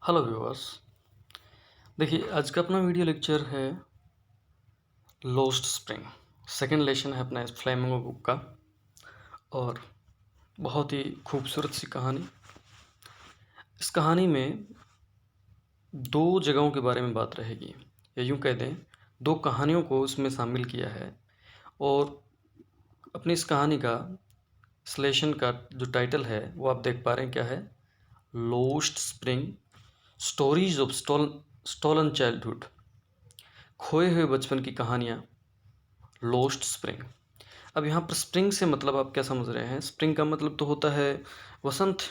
Hello viewers. देखिए, आज का अपना वीडियो लेक्चर है लॉस्ट स्प्रिंग। सेकंड लेसन है अपना इस फ्लेमिंगो बुक का और बहुत ही खूबसूरत सी कहानी। इस कहानी में दो जगहों के बारे में बात रहेगी, या यूँ कह दें दो कहानियों को इसमें शामिल किया है। और अपनी इस कहानी का इस लेसन का जो टाइटल है वो आप देख पा रहे हैं क्या है, lost spring stories of stolen childhood. खोए हुए बचपन की कहानियाँ, लॉस्ट स्प्रिंग। अब यहाँ पर स्प्रिंग से मतलब आप क्या समझ रहे हैं? स्प्रिंग का मतलब तो होता है वसंत,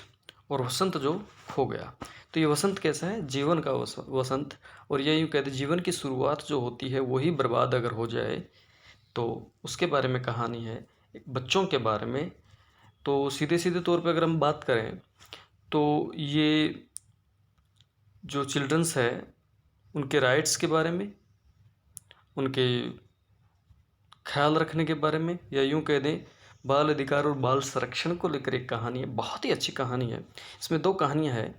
और वसंत जो खो गया। तो ये वसंत कैसा है? जीवन का वसंत। और ये यूँ कहते जीवन की शुरुआत जो होती है वही बर्बाद अगर हो जाए तो उसके बारे में कहानी है, एक बच्चों के बारे में। तो सीधे सीधे तौर पे अगर हम बात करें तो ये जो चिल्ड्रंस है उनके राइट्स के बारे में, उनके ख्याल रखने के बारे में, या यूँ कह दें बाल अधिकार और बाल संरक्षण को लेकर एक कहानी है। बहुत ही अच्छी कहानी है। इसमें दो कहानियाँ हैं,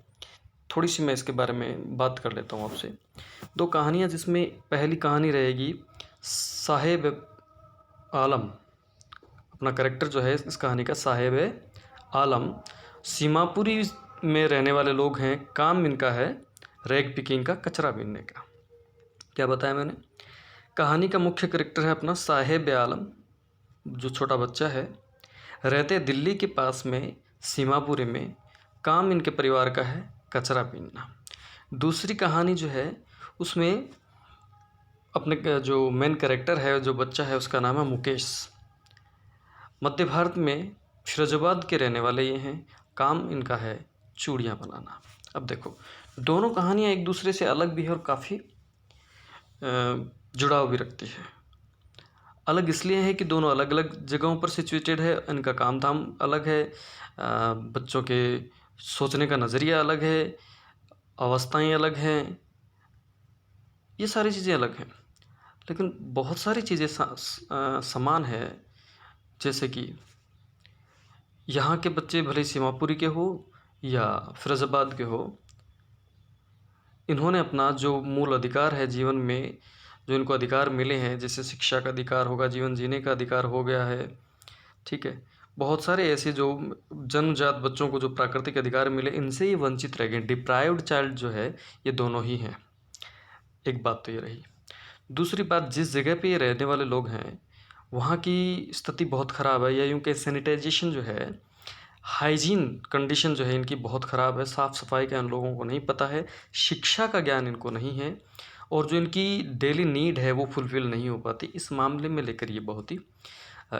थोड़ी सी मैं इसके बारे में बात कर लेता हूँ आपसे। दो कहानियाँ, जिसमें पहली कहानी रहेगी साहेब आलम। अपना कैरेक्टर जो है इस कहानी का साहेब आलम, सीमापुरी में रहने वाले लोग हैं। काम इनका है रैग पिकिंग का, कचरा बीनने का। क्या बताया मैंने? कहानी का मुख्य कैरेक्टर है अपना साहेब आलम, जो छोटा बच्चा है। रहते दिल्ली के पास में सीमापुरी में। काम इनके परिवार का है कचरा बीनना। दूसरी कहानी जो है उसमें अपने जो मेन कैरेक्टर है, जो बच्चा है, उसका नाम है मुकेश। मध्य भारत में फिरोजाबाद के रहने वाले ये हैं। काम इनका है चूड़ियाँ बनाना। अब देखो, दोनों कहानियाँ एक दूसरे से अलग भी है और काफ़ी जुड़ाव भी रखती है। अलग इसलिए है कि दोनों अलग अलग जगहों पर सिचुएटेड है, इनका काम धाम अलग है, बच्चों के सोचने का नज़रिया अलग है, अवस्थाएं अलग हैं, ये सारी चीज़ें अलग हैं। लेकिन बहुत सारी चीज़ें समान है। जैसे कि यहाँ के बच्चे भले सीमापुरी के हो या फिरोजाबाद के हो, इन्होंने अपना जो मूल अधिकार है जीवन में, जो इनको अधिकार मिले हैं, जैसे शिक्षा का अधिकार होगा, जीवन जीने का अधिकार हो गया है, ठीक है। बहुत सारे ऐसे जो जन्मजात बच्चों को जो प्राकृतिक अधिकार मिले, इनसे ही वंचित रह गए। डिप्राइव्ड चाइल्ड जो है ये दोनों ही हैं। एक बात तो ये रही। दूसरी बात, जिस जगह पे ये रहने वाले लोग हैं वहाँ की स्थिति बहुत ख़राब है, या यूँ कि सैनिटाइजेशन जो है, हाइजीन कंडीशन जो है इनकी बहुत ख़राब है। साफ़ सफाई का इन लोगों को नहीं पता है, शिक्षा का ज्ञान इनको नहीं है, और जो इनकी डेली नीड है वो फुलफ़िल नहीं हो पाती। इस मामले में लेकर ये बहुत ही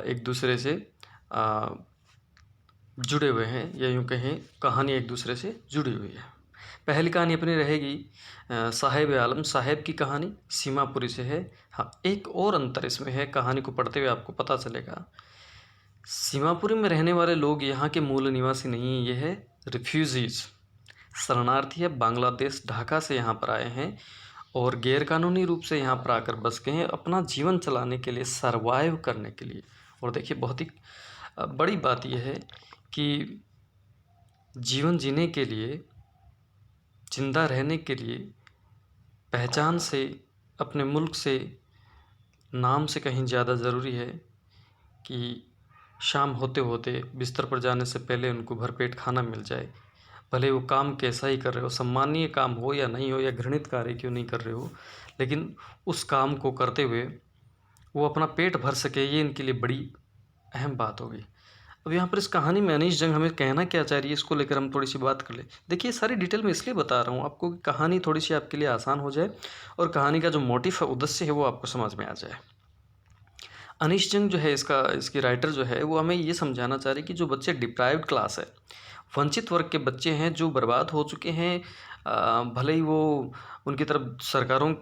एक दूसरे से जुड़े हुए हैं, या यूँ कहें कहानी एक दूसरे से जुड़ी हुई है। पहली कहानी अपनी रहेगी साहेब आलम, साहेब की कहानी सीमापुरी से है। हाँ, एक और अंतर इसमें है, कहानी को पढ़ते हुए आपको पता चलेगा। सीमापुरी में रहने वाले लोग यहाँ के मूल निवासी नहीं हैं, ये है रिफ्यूजीज़, शरणार्थी है। बांग्लादेश ढाका से यहाँ पर आए हैं और गैरकानूनी रूप से यहाँ पर आकर बस गए हैं अपना जीवन चलाने के लिए, सरवाइव करने के लिए। और देखिए, बहुत ही बड़ी बात यह है कि जीवन जीने के लिए, जिंदा रहने के लिए, पहचान से, अपने मुल्क से, नाम से कहीं ज़्यादा ज़रूरी है कि शाम होते होते बिस्तर पर जाने से पहले उनको भरपेट खाना मिल जाए। भले वो काम कैसा ही कर रहे हो, सम्मानीय काम हो या नहीं हो, या घृणित कार्य क्यों नहीं कर रहे हो, लेकिन उस काम को करते हुए वो अपना पेट भर सके, ये इनके लिए बड़ी अहम बात होगी। अब यहाँ पर इस कहानी में अनीश जंग हमें कहना क्या चाह रही है, इसको लेकर हम थोड़ी सी बात कर ले। देखिए, सारी डिटेल में इसलिए बता रहा हूँ आपको कि कहानी थोड़ी सी आपके लिए आसान हो जाए और कहानी का जो मोटिव है, उद्देश्य है, वो आपको समझ में आ जाए। अनीश जंग जो है इसकी राइटर जो है, वो हमें ये समझाना चाह रही है कि जो बच्चे डिप्राइव्ड क्लास है, वंचित वर्ग के बच्चे हैं, जो बर्बाद हो चुके हैं, भले ही वो उनकी तरफ सरकारों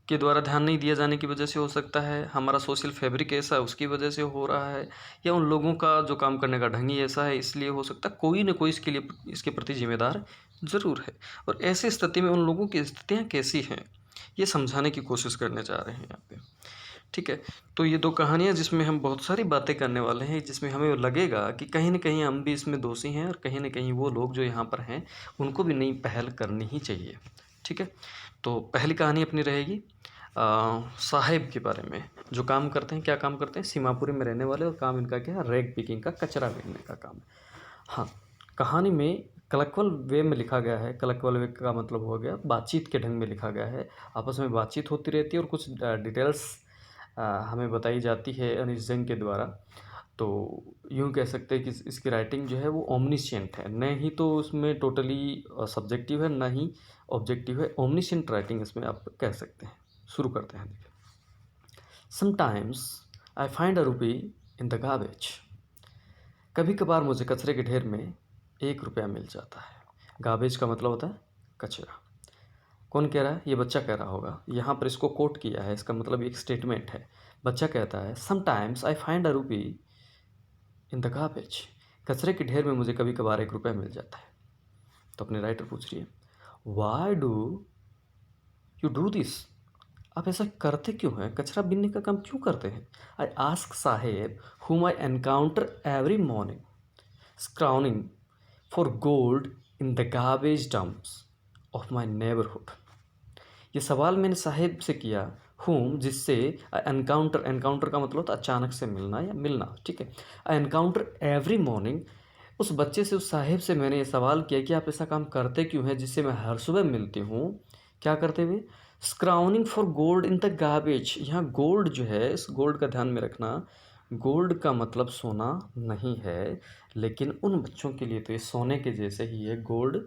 के द्वारा ध्यान नहीं दिया जाने की वजह से हो सकता है, हमारा सोशल फैब्रिक ऐसा है उसकी वजह से हो रहा है, या उन लोगों का जो काम करने का ढंग ही ऐसा है इसलिए हो सकता है। कोई ना कोई इसके लिए, इसके प्रति जिम्मेदार ज़रूर है। और ऐसी स्थिति में उन लोगों की स्थितियाँ कैसी हैं, ये समझाने की कोशिश करने जा रहे हैं यहाँ पे। ठीक है? तो ये 2 कहानियाँ जिसमें हम बहुत सारी बातें करने वाले हैं, जिसमें हमें लगेगा कि कहीं न कहीं हम भी इसमें दोषी हैं और कहीं न कहीं वो लोग जो यहाँ पर हैं, उनको भी नई पहल करनी ही चाहिए। ठीक है? तो पहली कहानी अपनी रहेगी साहिब के बारे में, जो काम करते हैं, क्या काम करते हैं? सीमापुरी में रहने वाले, और काम इनका क्या है? रैग पिकिंग का, कचरा बीनने का काम है। हाँ, कहानी में कलेक्वल वे में लिखा गया है। कलेक्वल वे का मतलब हो गया बातचीत के ढंग में लिखा गया है। आपस में बातचीत होती रहती है और कुछ डिटेल्स हमें बताई जाती है अनीश जंग के द्वारा। तो यूँ कह सकते हैं कि इसकी राइटिंग जो है वो ओमनिशिएंट है, न ही तो उसमें टोटली सब्जेक्टिव है, ना ही ऑब्जेक्टिव है। ओमनिशिएंट राइटिंग इसमें आप कह सकते हैं। शुरू करते हैं। देखिए, समटाइम्स आई फाइंड अ रूपी इन द गार्बेज। कभी कभार मुझे कचरे के ढेर में 1 रुपया मिल जाता है। गार्बेज का मतलब होता है कचरा। कौन कह रहा है? ये बच्चा कह रहा होगा। यहाँ पर इसको कोट किया है, इसका मतलब एक स्टेटमेंट है। बच्चा कहता है, समटाइम्स आई फाइंड अ रूपी इन द गार्बेज। कचरे के ढेर में मुझे कभी कभार 1 रुपया मिल जाता है। तो अपने राइटर पूछ रही है, why do you do this? आप ऐसा करते क्यों हैं? कचरा बीनने का काम क्यों करते हैं? आई आस्क साहेब whom I encounter every morning, scrambling for gold in the garbage dumps of my neighborhood. ये सवाल मैंने साहेब से किया, whom जिससे एनकाउंटर, एनकाउंटर का मतलब होता है अचानक से मिलना या मिलना। ठीक है, आई एनकाउंटर एवरी मॉर्निंग। उस बच्चे से, उस साहेब से मैंने ये सवाल किया कि आप ऐसा काम करते क्यों हैं जिससे मैं हर सुबह मिलती हूँ। क्या करते हुए? Scrounging for gold in the garbage. यहाँ गोल्ड जो है, इस गोल्ड का ध्यान में रखना, गोल्ड का मतलब सोना नहीं है, लेकिन उन बच्चों के लिए तो ये सोने के जैसे ही है। गोल्ड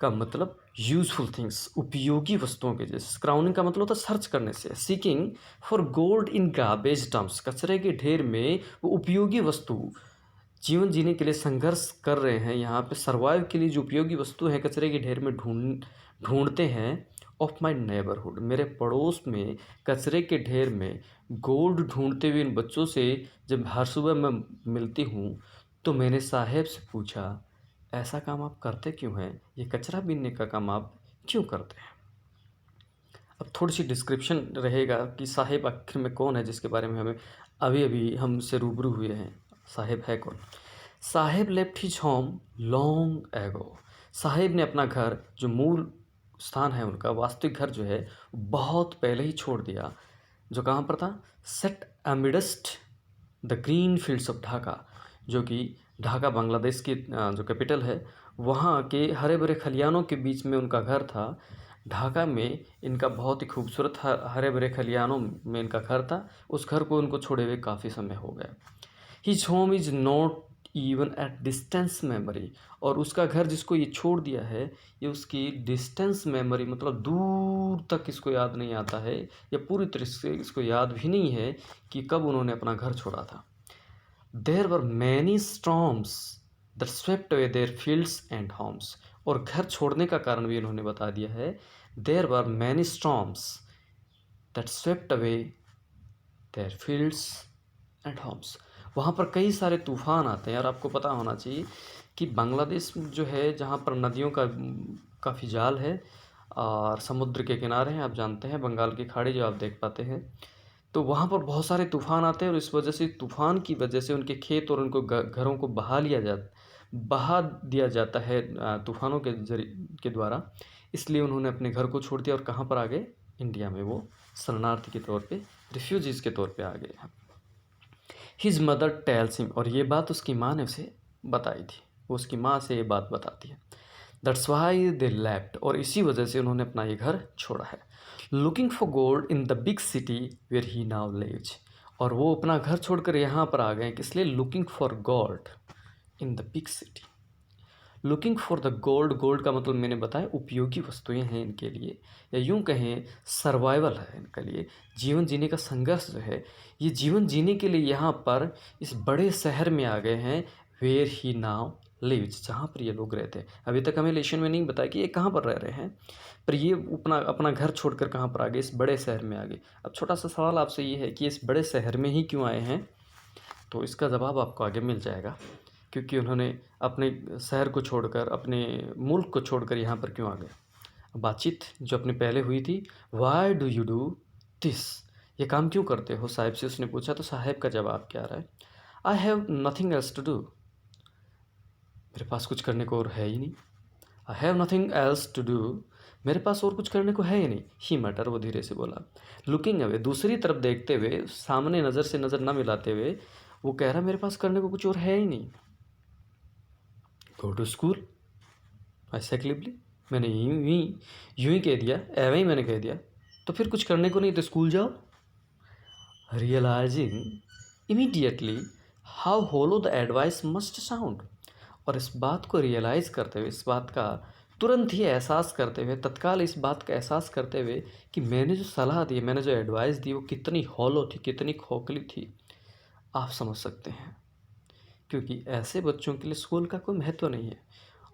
का मतलब यूजफुल थिंग्स, उपयोगी वस्तुओं के जैसे। स्क्राउनिंग का मतलब होता है सर्च करने से। Seeking for gold in garbage dumps, कचरे के ढेर में वो उपयोगी वस्तु, जीवन जीने के लिए संघर्ष कर रहे हैं, यहाँ पे सर्वाइव के लिए जो उपयोगी वस्तु है कचरे के ढेर में ढूंढते हैं। ऑफ माई नेबरहुड, मेरे पड़ोस में कचरे के ढेर में गोल्ड ढूंढते हुए इन बच्चों से जब हर सुबह मैं मिलती हूँ, तो मैंने साहेब से पूछा, ऐसा काम आप करते क्यों हैं? ये कचरा बीनने का काम आप क्यों करते हैं? अब थोड़ी सी डिस्क्रिप्शन रहेगा कि साहेब आखिर में कौन है, जिसके बारे में हमें अभी अभी हमसे रूबरू हुए हैं। साहेब है कौन? Saheb left his home long ago. Saheb ने अपना घर, जो मूल स्थान है उनका, वास्तविक घर जो है, बहुत पहले ही छोड़ दिया। जो कहाँ पर था? Set amidst the green fields of Dhaka, जो कि ढाका बांग्लादेश की जो कैपिटल है, वहाँ के हरे भरे खलियानों के बीच में उनका घर था। ढाका में इनका बहुत ही खूबसूरत हरे भरे खलियानों में इनका घर था। उस घर को उनको छोड़े हुए काफ़ी समय हो गया। His home is not even at distance memory. और उसका घर जिसको ये छोड़ दिया है, ये उसकी डिस्टेंस मेमोरी, मतलब दूर तक इसको याद नहीं आता है, या पूरी तरह से इसको याद भी नहीं है कि कब उन्होंने अपना घर छोड़ा था। There were many storms that swept away their fields and homes. और घर छोड़ने का कारण भी इन्होंने बता दिया है। There were many storms that swept away their fields and homes. वहाँ पर कई सारे तूफ़ान आते हैं। और आपको पता होना चाहिए कि बांग्लादेश जो है, जहाँ पर नदियों का काफ़ी जाल है और समुद्र के किनारे हैं, आप जानते हैं, बंगाल की खाड़ी जो आप देख पाते हैं, तो वहाँ पर बहुत सारे तूफ़ान आते हैं। और इस वजह से, तूफ़ान की वजह से उनके खेत और उनको घरों को बहा दिया जाता है तूफ़ानों के द्वारा। इसलिए उन्होंने अपने घर को छोड़ दिया और कहाँ पर आ गए? इंडिया में वो शरणार्थी के तौर पे, रिफ्यूजीज़ के तौर पे आ गए हैं। हिज मदर टेल्स हिम, और ये बात उसकी माँ ने उसे बताई थी। वो उसकी माँ से ये बात बताती है। दैट्स वाई दे लेफ्ट, और इसी वजह से उन्होंने अपना ये घर छोड़ा है। Looking for gold in the big city where he now lives. और वो अपना घर छोड़कर यहाँ पर आ गए, किस लिए? Looking for gold in the big city. Looking for the gold, gold का मतलब मैंने बताया उपयोगी वस्तुएं हैं इनके लिए, या यूं कहें सर्वाइवल है इनके लिए। जीवन जीने का संघर्ष जो है, ये जीवन जीने के लिए यहाँ पर इस बड़े शहर में आ गए हैं, वेयर ही नाउ लिव्स, जहाँ पर ये लोग रहते हैं। अभी तक हमें लेशन में नहीं बताया कि ये कहाँ पर रह रहे हैं, पर ये अपना अपना घर छोड़कर कहाँ पर आ गए? इस बड़े शहर में आ गए। अब छोटा सा सवाल आपसे ये है कि इस बड़े शहर में ही क्यों आए हैं? तो इसका जवाब आपको आगे मिल जाएगा, क्योंकि उन्होंने अपने शहर को छोड़कर, अपने मुल्क को छोड़कर यहाँ पर क्यों आ गए। बातचीत जो अपनी पहले हुई थी, why do you do this, ये काम क्यों करते हो, साहिब से उसने पूछा। तो साहिब का जवाब क्या रहा है, I have nothing else to do, मेरे पास कुछ करने को और है ही नहीं। I have nothing else to do, मेरे पास और कुछ करने को है ही नहीं। ही मैटर, वो धीरे से बोला। लुकिंग अवे, दूसरी तरफ देखते हुए, सामने नज़र से नज़र न मिलाते हुए वो कह रहा मेरे पास करने को कुछ और है ही नहीं। गो टू स्कूल, ऐसा क्लिपली, मैंने यूं ही कह दिया, एवं ही मैंने कह दिया, तो फिर कुछ करने को नहीं तो स्कूल जाओ। Realising immediately how hollow the advice must sound, और इस बात को रियलाइज़ करते हुए, इस बात का तुरंत ही एहसास करते हुए, तत्काल इस बात का एहसास करते हुए कि मैंने जो सलाह दी, मैंने जो एडवाइस दी, वो कितनी हॉलो थी, कितनी खोखली थी, आप समझ सकते हैं। क्योंकि ऐसे बच्चों के लिए स्कूल का कोई महत्व नहीं है।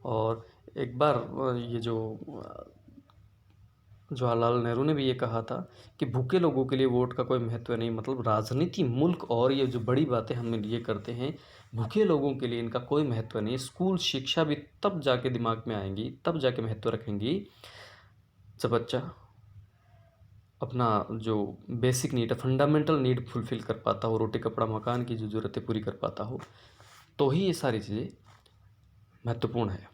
और एक बार ये जो जवाहरलाल नेहरू ने भी ये कहा था कि भूखे लोगों के लिए वोट का कोई महत्व नहीं, मतलब राजनीति, मुल्क और ये जो बड़ी बातें हम ये करते हैं, भूखे लोगों के लिए इनका कोई महत्व नहीं। स्कूल शिक्षा भी तब जाके दिमाग में आएंगी, तब जाके महत्व रखेंगी, जब बच्चा अपना जो बेसिक नीड है, फंडामेंटल नीड फुलफ़िल कर पाता हो, रोटी कपड़ा मकान की जो ज़रूरतें पूरी कर पाता हो, तो ही ये सारी चीज़ें महत्वपूर्ण है।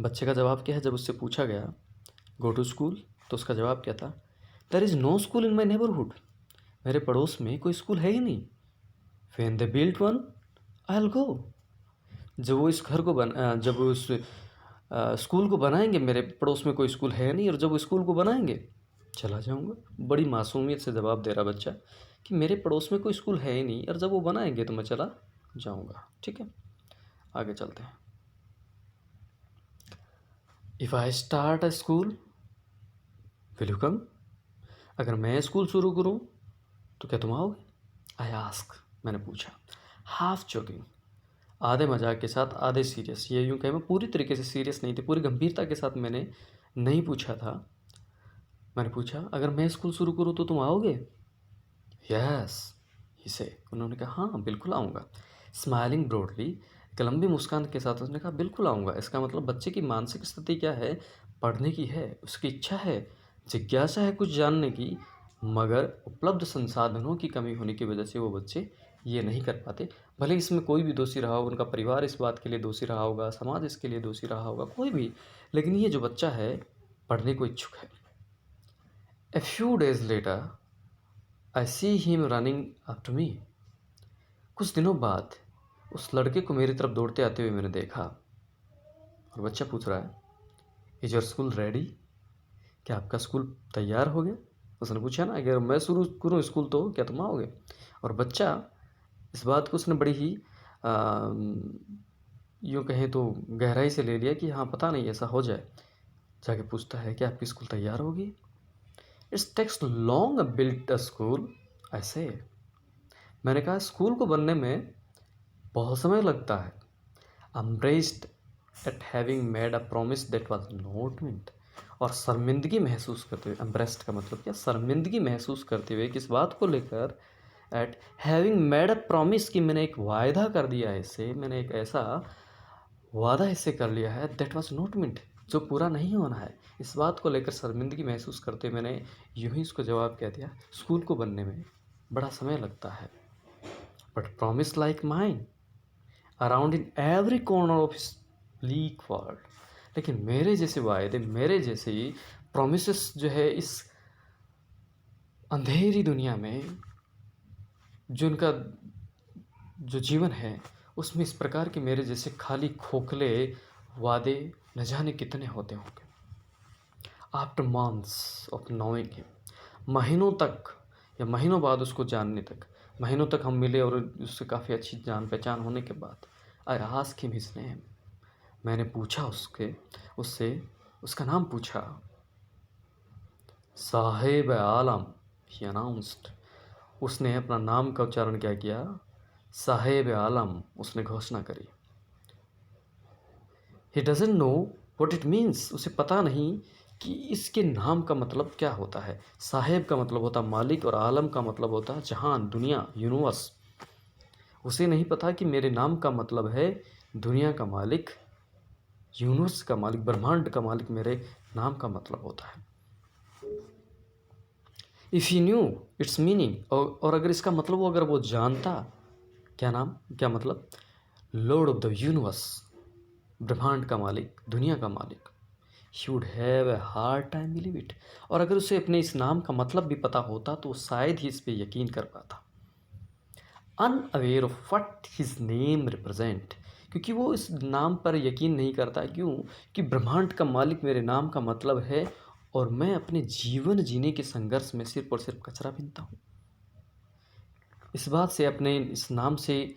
बच्चे का जवाब क्या है, जब उससे पूछा गया गो टू स्कूल, तो उसका जवाब क्या था, there is no school in my neighbourhood, मेरे पड़ोस में कोई स्कूल है ही नहीं। When they built one I will go, जब वो इस घर को जब वो उस स्कूल को बनाएंगे, मेरे पड़ोस में कोई स्कूल है नहीं, और जब वो स्कूल को बनाएंगे चला जाऊँगा। बड़ी मासूमियत से जवाब दे रहा बच्चा कि मेरे पड़ोस में कोई स्कूल है ही नहीं, और जब वो बनाएंगे तो मैं चला जाऊँगा। ठीक है, आगे चलते हैं। If I start a school will you come, अगर मैं स्कूल शुरू करूँ तो क्या तुम आओगे। आई आस्क, मैंने पूछा। हाफ जोकिंग, आधे मजाक के साथ आधे सीरियस, ये यूँ कहें मैं पूरी तरीके से सीरियस नहीं थी, पूरी गंभीरता के साथ मैंने नहीं पूछा था। मैंने पूछा अगर मैं स्कूल शुरू करूँ तो तुम आओगे। यस इसे, उन्होंने कहा हाँ बिल्कुल आऊँगा। स्माइलिंग ब्रॉडली, एक लंबी मुस्कान के साथ उसने कहा बिल्कुल आऊँगा। इसका मतलब बच्चे की मानसिक स्थिति क्या है, पढ़ने की है, उसकी इच्छा है, जिज्ञासा है कुछ जानने की, मगर उपलब्ध संसाधनों की कमी होने की वजह से वो बच्चे ये नहीं कर पाते। भले इसमें कोई भी दोषी रहा हो, उनका परिवार इस बात के लिए दोषी रहा होगा, समाज इसके लिए दोषी रहा होगा, कोई भी, लेकिन ये जो बच्चा है पढ़ने को इच्छुक है। A few days later I see him running after me, कुछ दिनों बाद उस लड़के को मेरी तरफ दौड़ते आते हुए मैंने देखा, और बच्चा पूछ रहा है इज योर स्कूल रेडी, क्या आपका स्कूल तैयार हो गया। उसने पूछा ना अगर मैं शुरू करूँ स्कूल तो क्या तुम आओगे। और बच्चा इस बात को उसने बड़ी ही यूँ कहें तो गहराई से ले लिया कि हाँ पता नहीं ऐसा हो जाए। जाके पूछता है कि आपकी स्कूल तैयार होगी। It's takes long built a school, ऐसे मैंने कहा स्कूल को बनने में बहुत समय लगता है। Embarrassed at having made a promise that was not meet, और शर्मिंदगी महसूस करते हुए, अम्ब्रेस्ड का मतलब क्या, शर्मिंदगी महसूस करते हुए किस बात को लेकर, eight having made a promise कि मैंने एक वायदा कर दिया है इससे, मैंने एक ऐसा वादा इससे कर लिया है, दैट वाज नॉट मीट, जो पूरा नहीं होना है। इस बात को लेकर शर्मिंदगी महसूस करते मैंने यूं ही उसको जवाब कह दिया स्कूल को बनने में बड़ा समय लगता है, but promise like mine around in every corner of his bleak world, लेकिन मेरे जैसे वायदे, मेरे जैसे ही प्रोमिसेस जो है इस अंधेरी दुनिया में, जो उनका जो जीवन है उसमें इस प्रकार के मेरे जैसे खाली खोखले वादे न जाने कितने होते होंगे। After months of knowing him, महीनों तक या महीनों बाद उसको जानने तक, महीनों तक हम मिले और उससे काफ़ी अच्छी जान पहचान होने के बाद, I ask him his name, मैंने पूछा उससे उसका नाम पूछा। साहेब आलम, ही अनाउंस्ड, उसने अपना नाम का उच्चारण क्या किया, साहेब आलम, उसने घोषणा करी। He doesn't know what it means, उसे पता नहीं कि इसके नाम का मतलब क्या होता है। साहेब का मतलब होता मालिक और आलम का मतलब होता जहान, दुनिया, यूनिवर्स। उसे नहीं पता कि मेरे नाम का मतलब है दुनिया का मालिक, यूनिवर्स का मालिक, ब्रह्मांड का मालिक मेरे नाम का मतलब होता है। If he new it's meaning, और अगर इसका मतलब वो अगर वो जानता, क्या नाम, क्या मतलब, लॉर्ड ऑफ द यूनिवर्स, ब्रह्मांड का मालिक, दुनिया का मालिक, he would have a hard time believe it. और अगर उसे अपने इस नाम का मतलब भी पता होता तो शायद ही इस पे यकीन कर पाता। Unaware of what his name represent, क्योंकि वो इस नाम पर यकीन नहीं करता। क्यों? कि ब्रह्मांड का मालिक मेरे नाम का मतलब है, और मैं अपने जीवन जीने के संघर्ष में सिर्फ और सिर्फ कचरा बीनता हूँ। इस बात से, अपने इस नाम से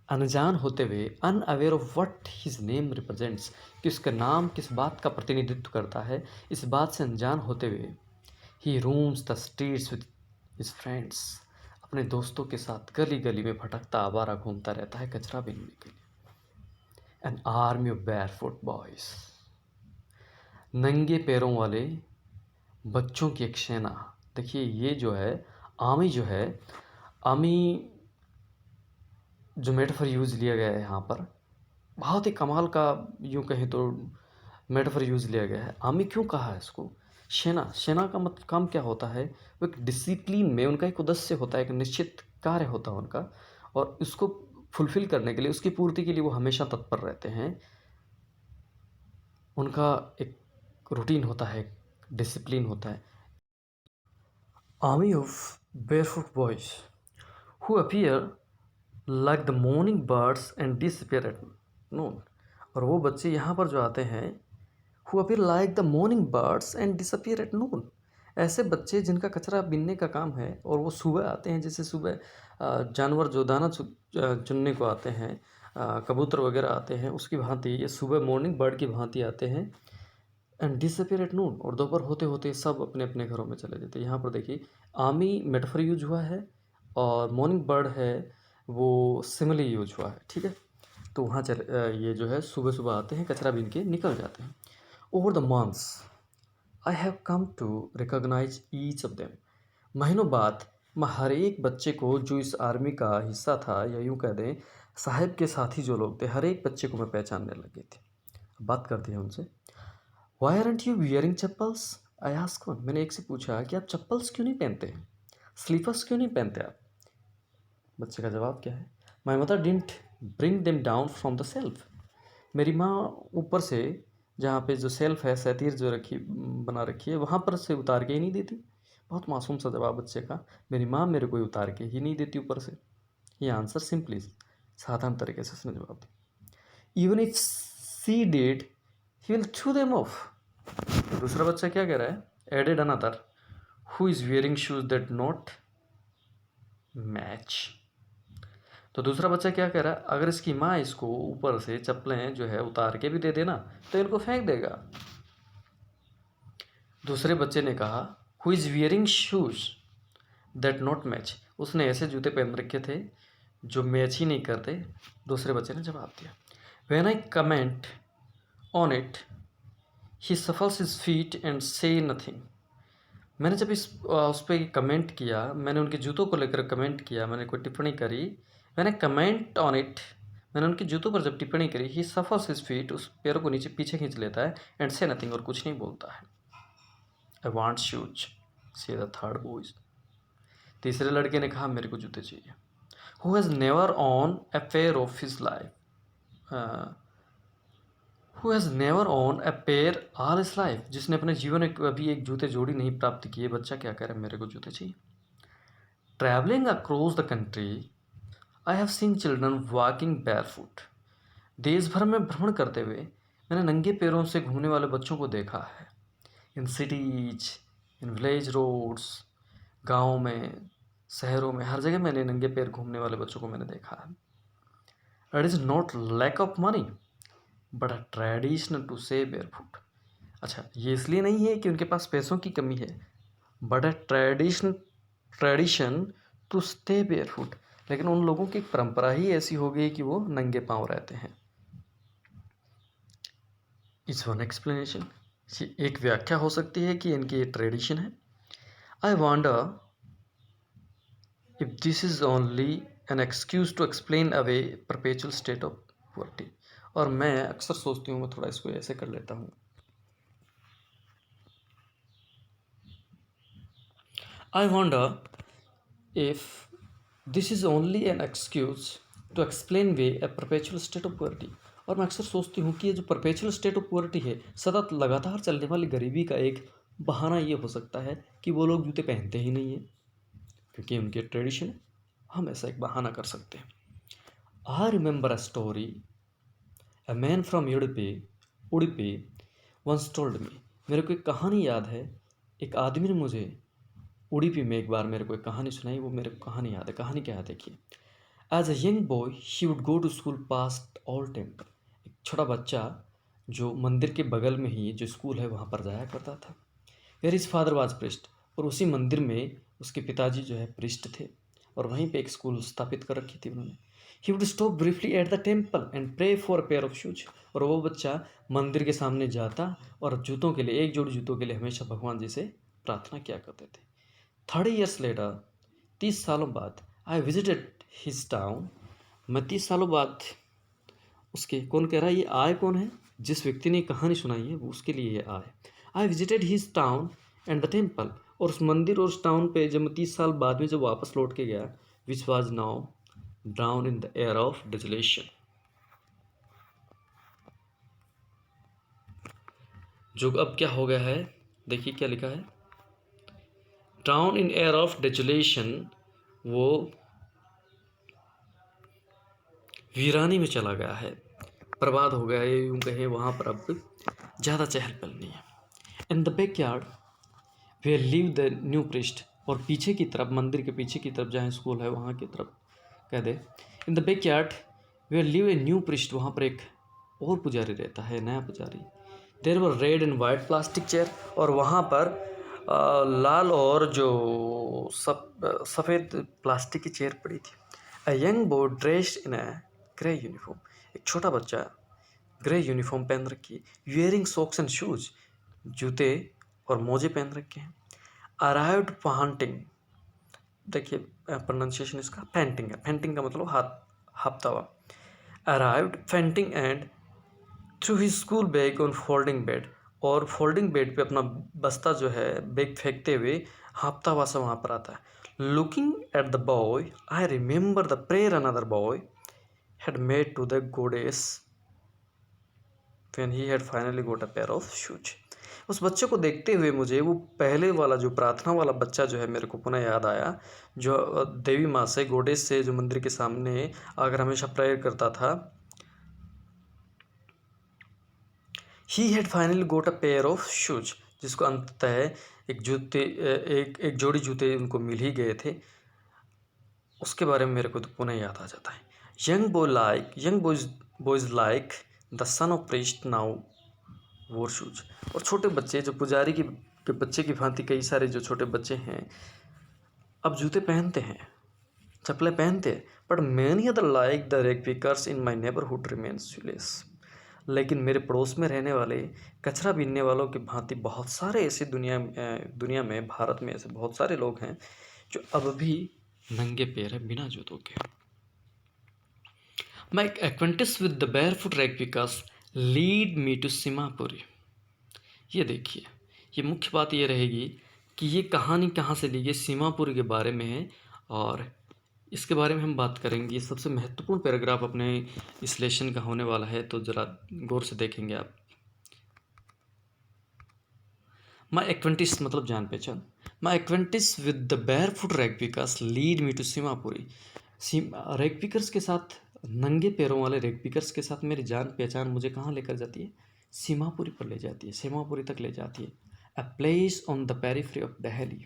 अनजान होते हुए, unaware of what his name represents, कि उसका नाम किस बात का प्रतिनिधित्व करता है, इस बात से अनजान होते हुए, he roams the streets with his friends, अपने दोस्तों के साथ गली गली में भटकता आवारा घूमता रहता है कचरा बीनने के लिए। An army of barefoot boys, नंगे पैरों वाले बच्चों की एक सेना। देखिए ये जो है आर्मी, जो है आर्मी, जो मेटाफर यूज़ लिया गया है यहाँ पर, बहुत ही कमाल का, यूँ कहें तो मेटाफर यूज़ लिया गया है। आर्मी क्यों कहा है इसको? सेना, सेना का मतलब काम क्या होता है? वो एक डिसिप्लिन में, उनका एक उद्देश्य होता है, एक निश्चित कार्य होता है उनका, और उसको फुलफिल करने के लिए, उसकी पूर्ति के लिए वो हमेशा तत्पर रहते हैं। उनका एक रूटीन होता है, डिसिप्लिन होता है। Army of barefoot boys who appear like the morning birds and disappear at noon. और वो बच्चे यहाँ पर जो आते हैं, who appear like the morning birds and disappear at noon, ऐसे बच्चे जिनका कचरा बीनने का काम है, और वो सुबह आते हैं, जैसे सुबह जानवर जो दाना चुनने को आते हैं, कबूतर वगैरह आते हैं, उसकी भांति ये सुबह मॉर्निंग बर्ड की भांति आते हैं। एंड डिसअपीयर एट नून, और दोपहर होते होते सब अपने अपने घरों में चले जाते हैं। यहाँ पर देखिए आर्मी मेटाफर यूज हुआ है, और मॉर्निंग बर्ड है वो सिमिली यूज हुआ है। ठीक है, तो वहाँ ये जो है सुबह सुबह आते हैं, कचरा बीन के निकल जाते हैं। Over the months I have come to recognise each of them, महीनों बाद मैं हर एक बच्चे को जो इस आर्मी का हिस्सा था, या यूँ कह दें साहिब के साथी जो लोग थे, हर एक बच्चे को मैं पहचानने लगी थी। बात करते हैं उनसे। Why aren't you wearing chappals, I ask one, मैंने एक से पूछा कि आप चप्पल्स क्यों नहीं पहनते हैं, स्लीपर्स क्यों नहीं पहनते आप? बच्चे का जवाब क्या है? My mother didn't bring them down from the self, मेरी माँ ऊपर से, जहाँ पे जो सेल्फ है, सैतीर जो रखी बना रखी है, वहाँ पर से उतार के ही नहीं देती। बहुत मासूम सा जवाब बच्चे का, मेरी माँ मेरे को उतार के ही नहीं देती ऊपर से। ये आंसर सिंपली, साधारण तरीके से उसने जवाब दिया। Even if she did he will throw them off. दूसरा बच्चा क्या कह रहा है? Added another who is wearing shoes that not match. तो दूसरा बच्चा क्या कह रहा है? अगर इसकी माँ इसको ऊपर से चप्पलें जो है उतार के भी दे देना तो इनको फेंक देगा। दूसरे बच्चे ने कहा who is wearing shoes that not match, उसने ऐसे जूते पहन रखे थे जो मैच ही नहीं करते। दूसरे बच्चे ने जवाब दिया when I comment on it he shuffles his feet and says nothing. मैंने जब उस पर कमेंट किया, मैंने उनके जूतों को लेकर कमेंट किया, मैंने कोई टिप्पणी करी, मैंने कमेंट ऑन इट, मैंने उनके जूतों पर जब टिप्पणी करी, ही सफर्स हिज फीट, उस पैरों को नीचे पीछे खींच लेता है, एंड से नथिंग, और कुछ नहीं बोलता है। आई वांट शूज, से द थर्ड बॉयज। तीसरे लड़के ने कहा मेरे को जूते चाहिए। Who has never on a pair of his life, who has never on a pair all his life, जिसने अपने जीवन में कभी एक जूते जोड़ी नहीं प्राप्त किए। बच्चा क्या कह रहा है? मेरे को जूते चाहिए। Travelling across the country I have seen children walking barefoot. देश भर में भ्रमण करते हुए मैंने नंगे पैरों से घूमने वाले बच्चों को देखा है। In cities, in village roads, गाँव में, शहरों में, हर जगह मैंने नंगे पैर घूमने वाले बच्चों को मैंने देखा है। It is not lack of money but a tradition to stay barefoot. अच्छा, ये इसलिए नहीं है कि उनके पास पैसों की कमी है, but a tradition to stay barefoot, लेकिन उन लोगों की परंपरा ही ऐसी हो गई कि वो नंगे पांव रहते हैं। इट्स वन एक्सप्लेनेशन, एक व्याख्या हो सकती है कि इनकी ये ट्रेडिशन है। I wonder if this is only an excuse to explain away perpetual state of poverty. और मैं अक्सर सोचती हूँ, मैं थोड़ा इसको ऐसे कर लेता हूँ, I wonder if this is only an excuse to explain away a perpetual state of poverty. और मैं अक्सर सोचती हूँ कि ये जो परपेचुअल स्टेट ऑफ पुअर्टी है, सदा लगातार चलने वाली गरीबी का एक बहाना ये हो सकता है कि वो लोग जूते पहनते ही नहीं हैं, क्योंकि उनके ट्रेडिशन है। हम ऐसा एक बहाना कर सकते हैं। I remember a story, a man from Udupi once told me. मेरे को एक कहानी याद है, एक आदमी ने मुझे उड़ुपी में एक बार मेरे को एक कहानी सुनाई। वो मेरे को कहानी याद है। कहानी क्या है देखिए। As a young boy he would go to school past old temple. एक छोटा बच्चा जो मंदिर के बगल में ही जो स्कूल है वहाँ पर जाया करता था। Where his father was priest. और उसी मंदिर में उसके पिताजी जो है प्रिस्ट थे, और वहीं पे एक स्कूल स्थापित कर रखी थी उन्होंने। He would stop briefly at the temple and pray for a pair of shoes. और वो बच्चा मंदिर के सामने जाता और जूतों के लिए, एक जोड़ी जूतों के लिए हमेशा भगवान जी से प्रार्थना किया करते थे। 30 years later, 30 सालों बाद, आई विजिटेड हिज टाउन। मैं 30 सालों बाद उसके, कौन कह रहा है ये आय कौन है? जिस व्यक्ति ने कहानी सुनाई है वो, उसके लिए ये आय। I visited his town and the temple. और उस मंदिर और उस टाउन पे जब मैं 30 साल बाद में जब वापस लौट के गया, which was now drowned in the air of desolation. जो अब क्या हो गया है, देखिए क्या लिखा है, ड्राउन इन एयर ऑफ डेजोलेशन। वो वीरानी में चला गया है, बर्बाद हो गया है, यूँ कहें। वहाँ पर अब ज़्यादा चहल पहल नहीं है। In the back yard where live the new priest. और पीछे की तरफ, मंदिर के पीछे की तरफ जहाँ स्कूल है वहाँ की तरफ कह दे, in the back yard where live a new priest. वहाँ पर एक और पुजारी रहता है, नया पुजारी। There were red and white plastic chair. और वहाँ पर लाल और जो सफ़ेद प्लास्टिक की चेयर पड़ी थी। अ young boy dressed in a grey uniform. एक छोटा बच्चा ग्रे यूनिफॉर्म पहन रखी है, वियरिंग सॉक्स एंड शूज, जूते और मोजे पहन रखे हैं। अराइव्ड पेंटिंग, देखिए प्रोनाउंसिएशन इसका पेंटिंग है, पेंटिंग का मतलब हाथ, हफ्ता हुआ। Arrived painting and through his school bag on folding bed. और फोल्डिंग बेड पे अपना बस्ता जो है बैग फेंकते हुए हाँफता हुआ सा वहाँ पर आता है। Looking at the boy I remember the prayer another boy had made to the goddess when he had finally got a pair of shoes। उस बच्चे को देखते हुए मुझे वो पहले वाला जो प्रार्थना वाला बच्चा जो है मेरे को पुनः याद आया, जो देवी माँ से, गोडेस से, जो मंदिर के सामने आकर हमेशा प्रेयर करता था। He had finally got a pair of shoes, जिसको अंततः एक जोड़ी जूते उनको मिल ही गए थे। उसके बारे में मेरे को तो पुनः याद आ जाता है। Young boys like the son of priest now वोर शूज। और छोटे बच्चे जो पुजारी के बच्चे की भांति, कई सारे जो छोटे बच्चे हैं अब जूते पहनते हैं, चप्पलें पहनते हैं। But many other like the rag pickers in my neighbourhood remains shoeless. लेकिन मेरे पड़ोस में रहने वाले कचरा बीनने वालों की भांति बहुत सारे ऐसे दुनिया में, भारत में ऐसे बहुत सारे लोग हैं जो अब भी नंगे पैर है, बिना जूतों के। My acquaintance with the barefoot rag pickers lead me to Seemapuri. ये देखिए, ये मुख्य बात ये रहेगी कि ये कहानी कहाँ से ली गई, सीमापुरी के बारे में है। और इसके बारे में हम बात करेंगे। सबसे महत्वपूर्ण पैराग्राफ अपने इस लेसन का होने वाला है, तो ज़रा गौर से देखेंगे आप। माई एक्वेंटिस मतलब जान पहचान। My acquaintance with the barefoot ragpickers lead me to Seemapuri. Ragpickers के साथ, नंगे पैरों वाले रैगपिकर्स के साथ मेरी जान पहचान मुझे कहाँ लेकर जाती है? सीमापुरी पर ले जाती है, सीमापुरी तक ले जाती है। अ place on the periphery of Delhi,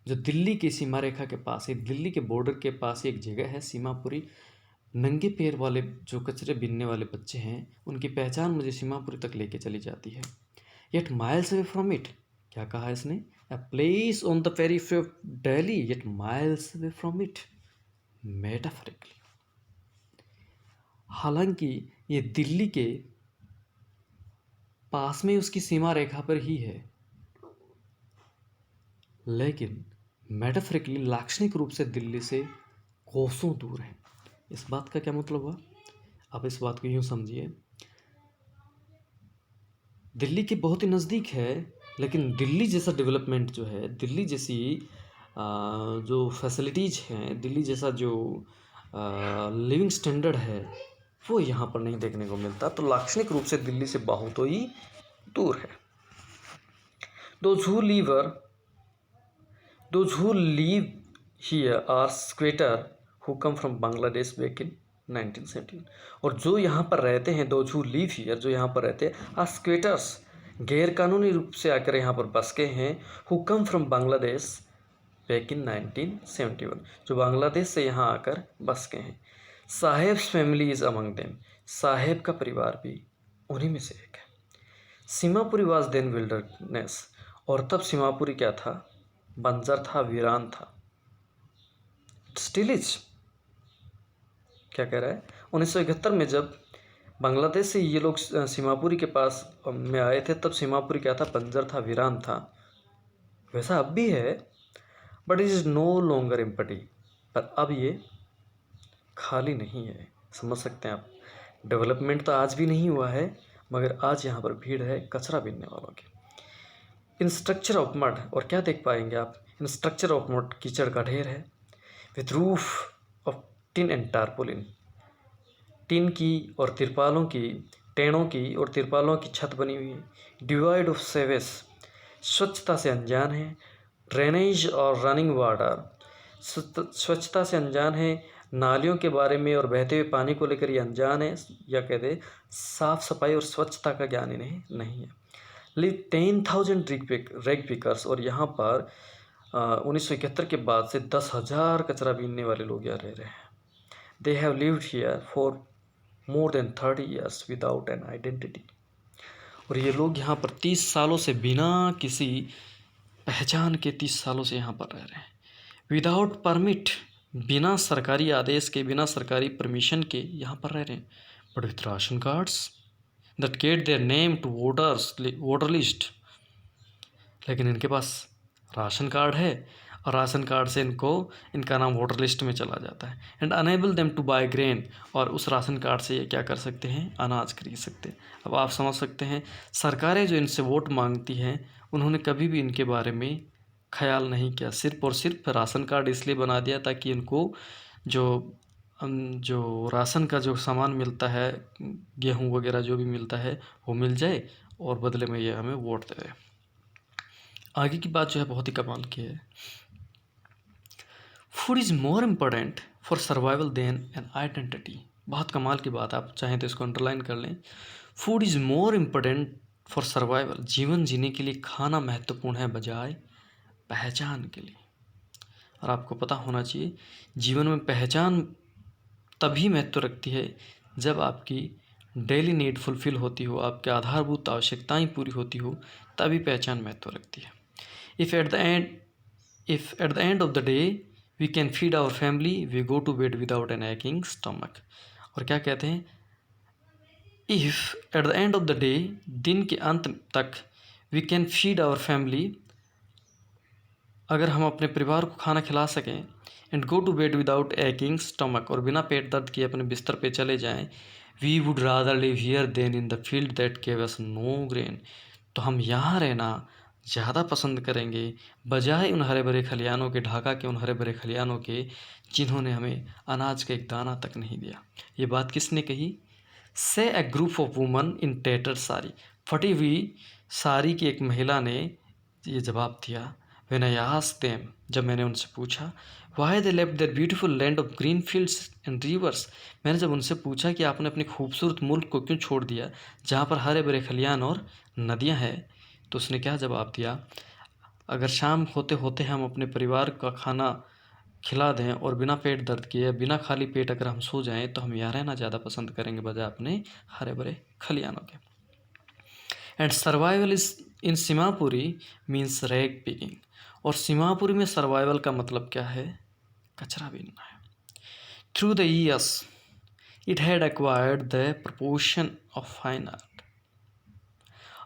जो दिल्ली की सीमा रेखा के पास है, दिल्ली के बॉर्डर के पास एक जगह है सीमापुरी। नंगे पैर वाले जो कचरे बीनने वाले बच्चे हैं, उनकी पहचान मुझे सीमापुरी तक लेके चली जाती है। Yet miles away from it, क्या कहा इसने? A place on the periphery of Delhi yet miles away from it, metaphorically. हालांकि ये दिल्ली के पास में उसकी सीमा रेखा पर ही है, लेकिन मेटाफरिकली, लाक्षणिक रूप से दिल्ली से कोसों दूर है। इस बात का क्या मतलब हुआ? आप इस बात को यूँ समझिए, दिल्ली के बहुत ही नज़दीक है, लेकिन दिल्ली जैसा डेवलपमेंट जो है, दिल्ली जैसी जो फैसिलिटीज़ हैं, दिल्ली जैसा जो लिविंग स्टैंडर्ड है, वो यहाँ पर नहीं देखने को मिलता। तो लाक्षणिक रूप से दिल्ली से बहुत ही दूर है। Those who live here are squatter who come from Bangladesh back in 1917। और जो यहाँ पर रहते हैं, those who live here, जो यहाँ पर रहते हैं, are squatters, गैर कानूनी रूप से आकर यहाँ पर बस गए हैं, who come from Bangladesh back in 1971, जो बांग्लादेश से यहाँ आकर बस गए हैं। Saheb's family is among them, Saheb का परिवार भी उन्हीं में से एक है। सीमापुरी वाज देन विल्डरनेस, और तब सीमापुरी क्या था? बंजर था, वीरान था। स्टिल इज, क्या कह रहा है? 1971 में जब बांग्लादेश से ये लोग सीमापुरी के पास में आए थे, तब सीमापुरी क्या था? बंजर था, वीरान था। वैसा अब भी है, but it is no longer empty. पर अब ये खाली नहीं है। समझ सकते हैं आप, डेवलपमेंट तो आज भी नहीं हुआ है, मगर आज यहाँ पर भीड़ है कचरा बीनने वालों की। इन स्ट्रक्चर ऑफ मड, और क्या देख पाएंगे आप? इन स्ट्रक्चर ऑफ मड, कीचड़ का ढेर है। With roof of tin and tarpaulin, tin की और तिरपालों की, टेनों की और तिरपालों की छत बनी हुई है। डिवाइड ऑफ सेवेस, स्वच्छता से अनजान है। ड्रेनेज और रनिंग वाटर, स्वच्छता से अनजान है, नालियों के बारे में और बहते हुए पानी को लेकर ये अनजान है, या कहते साफ सफाई और स्वच्छता का ज्ञान इन्हें नहीं है। लिव 10,000 रेग पिकर्स, और यहाँ पर 1971 के बाद से 10,000 कचरा बीनने वाले लोग यहाँ रह रहे हैं। They have lived here for more than 30 years without an identity, और ये लोग यहाँ पर 30 सालों से बिना किसी पहचान के 30 सालों से यहाँ पर रह रहे हैं। विदाउट परमिट, बिना सरकारी आदेश के, बिना सरकारी परमिशन के यहाँ पर रह रहे हैं। But with ration cards that get their name to voter list, लेकिन इनके पास राशन कार्ड है, और राशन कार्ड से इनका नाम वोटर लिस्ट में चला जाता है। And enable them to buy grain, और उस राशन कार्ड से ये क्या कर सकते हैं? अनाज खरीद सकते हैं। अब आप समझ सकते हैं, सरकारें जो इनसे वोट मांगती हैं, उन्होंने कभी भी इनके बारे में ख्याल नहीं किया। सिर्फ और सिर्फ राशन कार्ड इसलिए बना दिया ताकि इनको जो राशन का जो सामान मिलता है, गेहूँ वगैरह जो भी मिलता है, वो मिल जाए, और बदले में ये हमें वोट दे। आगे की बात जो है बहुत ही कमाल की है। Food is more important for survival than an identity. बहुत कमाल की बात, आप चाहें तो इसको अंडरलाइन कर लें। Food is more important for survival, जीवन जीने के लिए खाना महत्वपूर्ण है बजाय पहचान के लिए। और आपको पता होना चाहिए, जीवन में पहचान तभी महत्व रखती है जब आपकी डेली नीड फुलफिल होती हो, आपके आधारभूत आवश्यकताएं पूरी होती हो, तभी पहचान महत्व रखती है। If at the end of the day we can feed our family, we go to bed without an aching stomach। और क्या कहते हैं? If at the end of the day, दिन के अंत तक, we can feed our family, अगर हम अपने परिवार को खाना खिला सकें, and go to bed without aching stomach, और बिना पेट दर्द किए अपने बिस्तर पे चले जाएं, we would rather live here than in the field that gave us no grain। तो हम यहाँ रहना ज़्यादा पसंद करेंगे बजाय उन हरे भरे खलियानों के, ढाका के उन हरे भरे खलियानों के, जिन्होंने हमें अनाज का एक दाना तक नहीं दिया। ये बात किसने कही? Says a group of women in tattered sari, फटी हुई साड़ी की एक महिला ने ये जवाब दिया। व्हेन आई आस्क्ड देम, जब मैंने उनसे पूछा, why they left their beautiful land of green fields and rivers, मैंने जब उनसे पूछा कि आपने अपने खूबसूरत मुल्क को क्यों छोड़ दिया जहाँ पर हरे भरे खलियान और नदियाँ हैं, तो उसने क्या जवाब दिया? अगर शाम होते होते हम अपने परिवार का खाना खिला दें और बिना पेट दर्द किए, बिना खाली पेट अगर हम सो जाएं, तो हम यहाँ रहना ज़्यादा पसंद करेंगे बजाय अपने हरे भरे खलियानों के। And survival is in Seemapuri means rag picking, और सीमापुरी में सर्वाइवल का मतलब क्या है? कचरा बीनना है। Through the years it had acquired the proportion of fine art,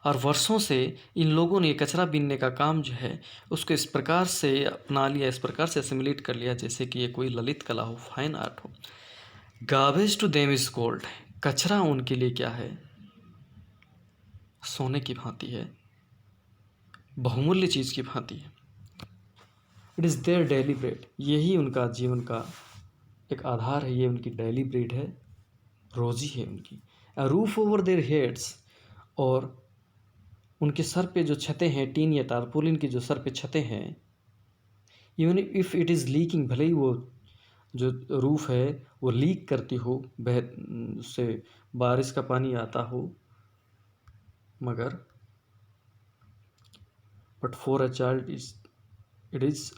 और वर्षों से इन लोगों ने कचरा बीनने का काम जो है उसको इस प्रकार से अपना लिया, इस प्रकार से असिमिलेट कर लिया जैसे कि ये कोई ललित कला हो, फाइन आर्ट हो। Garbage to them is gold. कचरा उनके लिए क्या है? सोने की भांति है, बहुमूल्य चीज़ की भांति है। It is their daily bread. यही उनका जीवन का एक आधार है, ये उनकी डेली ब्रेड है, रोजी है उनकी। A roof over their heads. और उनके सर पे जो छतें हैं, टीन या टारपोलिन की जो सर पे छतें हैं, even if it is leaking, भले ही वो जो रूफ है वो लीक करती हो, उससे बारिश का पानी आता हो, मगर but for a child it is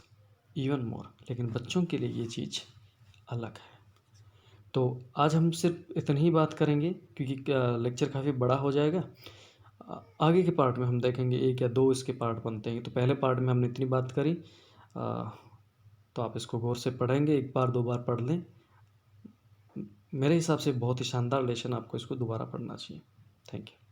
even more. लेकिन बच्चों के लिए ये चीज़ अलग है। तो आज हम सिर्फ इतनी ही बात करेंगे क्योंकि लेक्चर काफ़ी बड़ा हो जाएगा। आगे के पार्ट में हम देखेंगे 1 या 2 इसके पार्ट बनते हैं। तो पहले पार्ट में हमने इतनी बात करी, तो आप इसको गौर से पढ़ेंगे, 1 बार 2 बार पढ़ लें। मेरे हिसाब से बहुत ही शानदार लेसन, आपको इसको दोबारा पढ़ना चाहिए। Thank you.